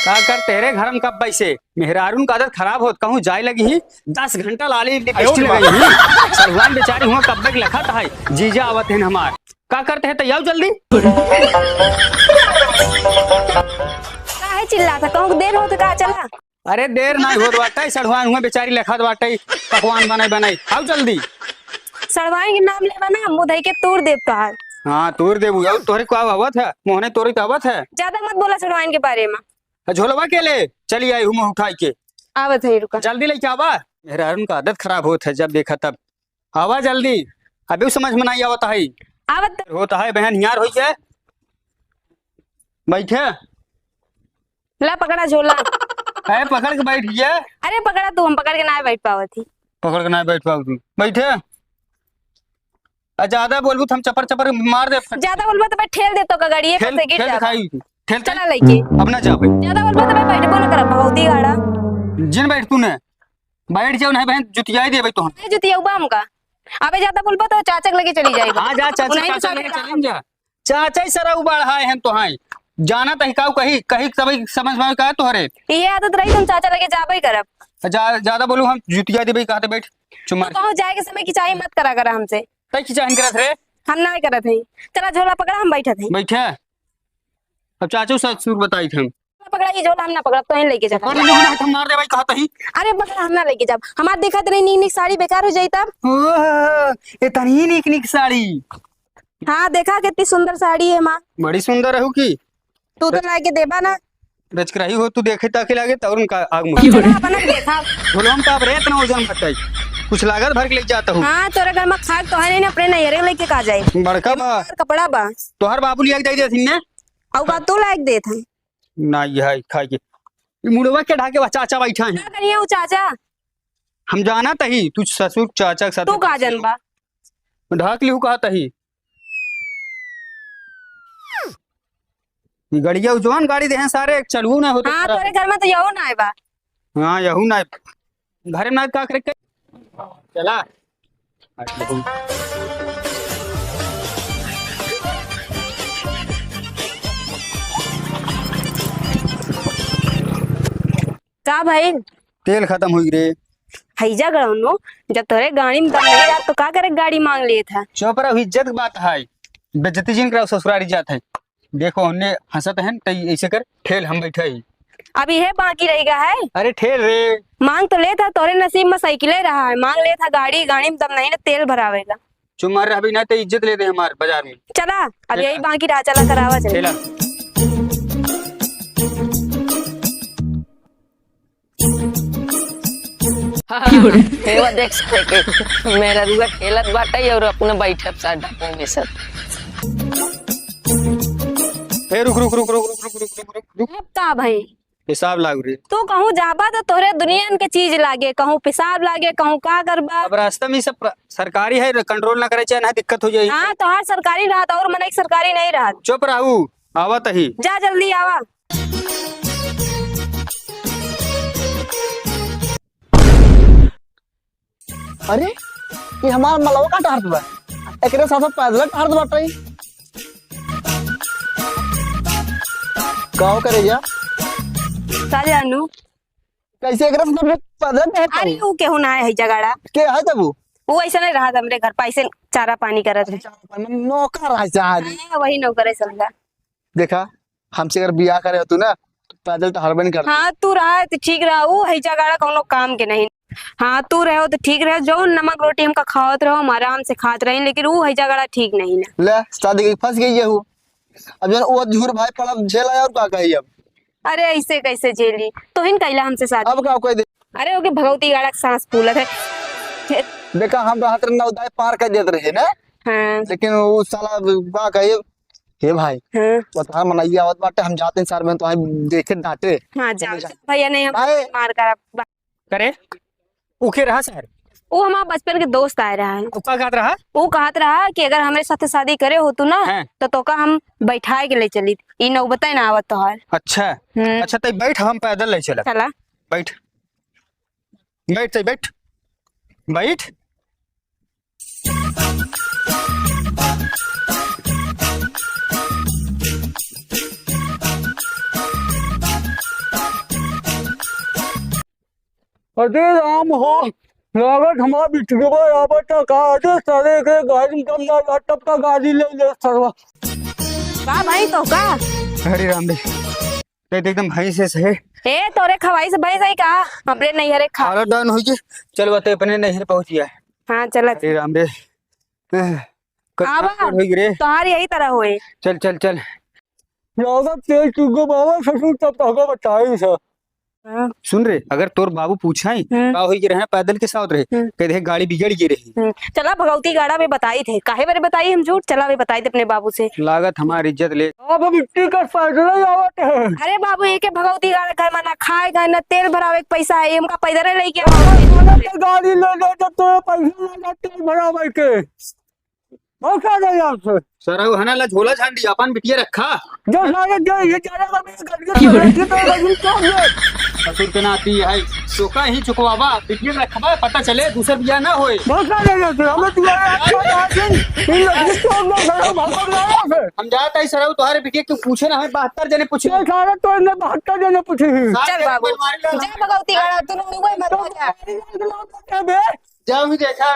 का कर तेरे घर में कब पैसे मेहरारून का आदत खराब होत कहूँ जाए लगी ही 10 घंटा लाली लिपस्टिक लगाई ही सरवान बेचारी हुआ कब तक लिखा था जीजा आवत है हमार का करते हैं तैयार जल्दी काहे चिल्लाता कहूँ देर हो तो कहा चला। अरे देर ना होत बाटे सरवान हुआ बेचारी लिखा बाटे पकवान बनाई बनाई आओ जल्दी सड़वाई के नाम लेवा ना मुंह धई के तोड़ देव तोहार। हाँ तोड़ देबू तोहरे को आवत है मोहने तोरी तो आवत है ज्यादा मत बोला सड़वाइन के बारे में। झोलवा के ले चली आई हूँ उठाई के आवत है रुका जल्दी लेके आवा मेहरारून का आदत खराब होत है जब देखा तब आवा जल्दी अभी समझ में नहीं आवता है आवत होता है बहन यार हो है बैठे ला पकड़ा झोला। है पकड़ के बैठ गया अरे पकड़ा तू हम पकड़ के ना बैठ पावत थी। पकड़ के ना बैठ पाओ तू बैठे ज्यादा बोलबू तो हम चपर चपर मार दे ज्यादा बोलबा तो मैं ठेल देतो का गाड़ी ठेल से गिर ठेल जा। दिखाई ठेल चला लेके अब ना जा भाई ज्यादा बोलबा तो मैं बैठबो ना करब भगवती गाड़ा जिन बैठ तू ने बैठ जाओ नहीं बहन जुतियाई दे भाई तो ए जुतिया उबा हमका अबे ज्यादा बोलबा तो चाचा के लेके चली जाएगा। हां जा चाचा लेके चलें जा चाचा ही सरा उबाड़ हाय हैं तो हाय जाना तहिकाऊ कहीं कहीं सभी समझ में का तोहरे ये आदत रही तुम चाचा लेके जाबे करब। ज्यादा बोलू हम जुतिया दे भाई कहते बैठ चुमार कहूं जाए के समय की चाहे मत करा करा हमसे तई की चाहन करत रे हम ना करत हई। चला झोला पकड़ा हम बैठत हई बैठे अब चाचू ससुर बताई थे हम पकड़ा ये झोला हम ना पकड़ब तो ही लेके जा। और लोग हम मार दे भाई कहता ही अरे पकड़ा हम ना लेके जाब हमार देखत रही नीक नीक साड़ी बेकार हो जाई तब। ओह इतनी निक निक साड़ी हाँ देखा कितनी सुंदर साड़ी है माँ बड़ी सुंदर रहू की तू तो लाके देबा ना रच कर रही हो तू देखे ताकि लागे तौरन का आग मुंह चला अपना देखा। झोलम का अब इतना वजन बताई कुछ लागत भर के लेके जाता हूँ हाँ तोरे घर में खाक तो है नहीं ना अपने नैहरे लेके का जाए बड़का बा कपड़ा बा तोहर बाबू लिया दे देथिन ने और का तू लायक देत है ना ये है खाई के मुड़वा के ढाके बा चाचा बैठा है क्या करिए वो चाचा हम जाना तही तू ससुर चाचा के साथ तू का जनबा ढाक लिहू कहा तही ये गड़िया जवान गाड़ी दे सारे चलू ना होते हाँ तोरे घर में तो यहो ना है बा। हाँ यहू ना घर में का करे चला का भाई तेल खत्म हुई रे हैजा गड़ौनो जब तोरे गाड़ी में दम नहीं रहा तो का करे गाड़ी मांग लिए था। चौपरा इज्जत की बात है बेज्जती जिन करा ससुरारी जात है देखो हमने हंसत है तो ऐसे कर ठेल हम बैठे ही अभी है बाकी रहेगा है अरे ठेल रे मांग तो ले था तोरे नसीब में साइकिल रहा है मांग ले था गाड़ी गाड़ी में दम नहीं ना तेल भरावेगा। चुमार अभी ना तो इज्जत ले दे हमारे बाजार में चला अब यही बाकी रहा चला करावा चला ठेला हेवा देख सके मेरा रुआ खेलत बाटे और अपने बैठब साडा पे में सब ए रुक रुक रुक रुक रुक रुक रुक रुक रुक रुक अब का भाई हिसाब लागू रे तू कहूँ जाबा तो तोरे दुनिया के चीज लागे कहूँ पेशाब लागे कहूँ का करबा। अब रास्ता में सब सरकारी है कंट्रोल ना करे चाहे ना दिक्कत हो जाए हाँ तो हर सरकारी रहा और मन सरकारी नहीं रहा। चुप रहू आवत ही जा जल्दी आवा। अरे ये हमारा मलवा का टारत बा एकरे साथ पैदल टारत बाटे गाँव करे जा जानू कैसे एकरे साथ पैदल नहीं अरे वो केहू ना है जगाड़ा के है तब वो ऐसा नहीं रहा हमरे घर पैसे चारा पानी करत है नौकर है चाहरी हाँ, वही नौकर है समझा। देखा हमसे अगर बियाह करे तू ना तो पैदल टहरबे नहीं करता। हाँ तू रहा तो ठीक रहा वो है जगाड़ा कौनो काम के नहीं। हाँ तू रहो तो ठीक रहे जो नमक रोटी हमका खावत रहो हम आराम से खात रहे लेकिन वो है जगाड़ा ठीक नहीं ना। ले शादी के फंस गई है वो अब जन वो झूर भाई पड़ा झेला है और का कही अब अरे ऐसे कैसे झेली तो हिन कैला हमसे शादी अब का कोई दे अरे ओके भगवती गाड़ा के सांस फूलत है। देखा हम रात रे नौदाय पार कर देते रहे ना हाँ लेकिन वो साला का कही हे भाई हाँ बता मनाइया आवत बाटे हम जाते हैं सर में तो हम देखे डांटे हाँ जाओ भैया नहीं हम भाई। मार कर करे उखे रहा सर वो हमारा बचपन के दोस्त आए रहा है का कहत रहा वो कहत रहा कि अगर हमारे साथ शादी करे हो तू ना हाँ। तो तोका हम बैठाए के ले चली ई नौ बताए ना आवत तोहार। अच्छा अच्छा तो बैठ हम पैदल ले चला चला बैठ बैठ तो बैठ बैठ अरे राम हो लागत हमारा बिटुआ आवा टका दे सारे के गाड़ी कम ना लैपटॉप का गाड़ी ले ले सरवा। का भाई तो का अरे राम रे ते तो एकदम भाई से सहे ए तोरे खवाई से भाई सही का अपने नैहरे खा हालत डाउन हुई जी। चल बते अपने नहर पहुंच गया है। हाँ चलत अरे राम रे आवा हुई रे। तोहार यही तरह होए। चल चल चल लागत तेज चुगो बाबा ससुर तब तक बताई सर। हाँ, सुन रे अगर तोर बाबू पूछाई का होई के रहे पैदल के साथ रहे कह दे गाड़ी बिगड़ गई रही। चला भगवती गाड़ा में बताई थे काहे बारे बताई हम झूठ चला वे बताई थे अपने बाबू से। लागत हमारी इज्जत ले। अब मिट्टी का पैदल आवत है। अरे बाबू एक भगवती गाड़ा खाए मना खाए गए न तेल भरावे के पैसा है इनका पैदल लेके गाड़ी ले ले जब तो पैसा लगा तेल भरा भाई के और क्या नहीं आपसे सर है ना ला झोला झांडी अपन बिटिया रखा जो सारे जो ये जा रहा है ससुर के नाती है चोका ही चुकवावा बिटिया रखबा पता चले दूसरा बिया ना होए। बहुत सारे हैं हमें तुम्हारे अच्छा इन लोग हम जाता है सर तुम्हारे बिटिया क्यों पूछे ना हमें 72 जने पूछे। ये सारा तो इन्हें 72 जने पूछे हैं। चल बाबू जय भगवती गाड़ा तू लोग मत हो जा। जाओ ही देखा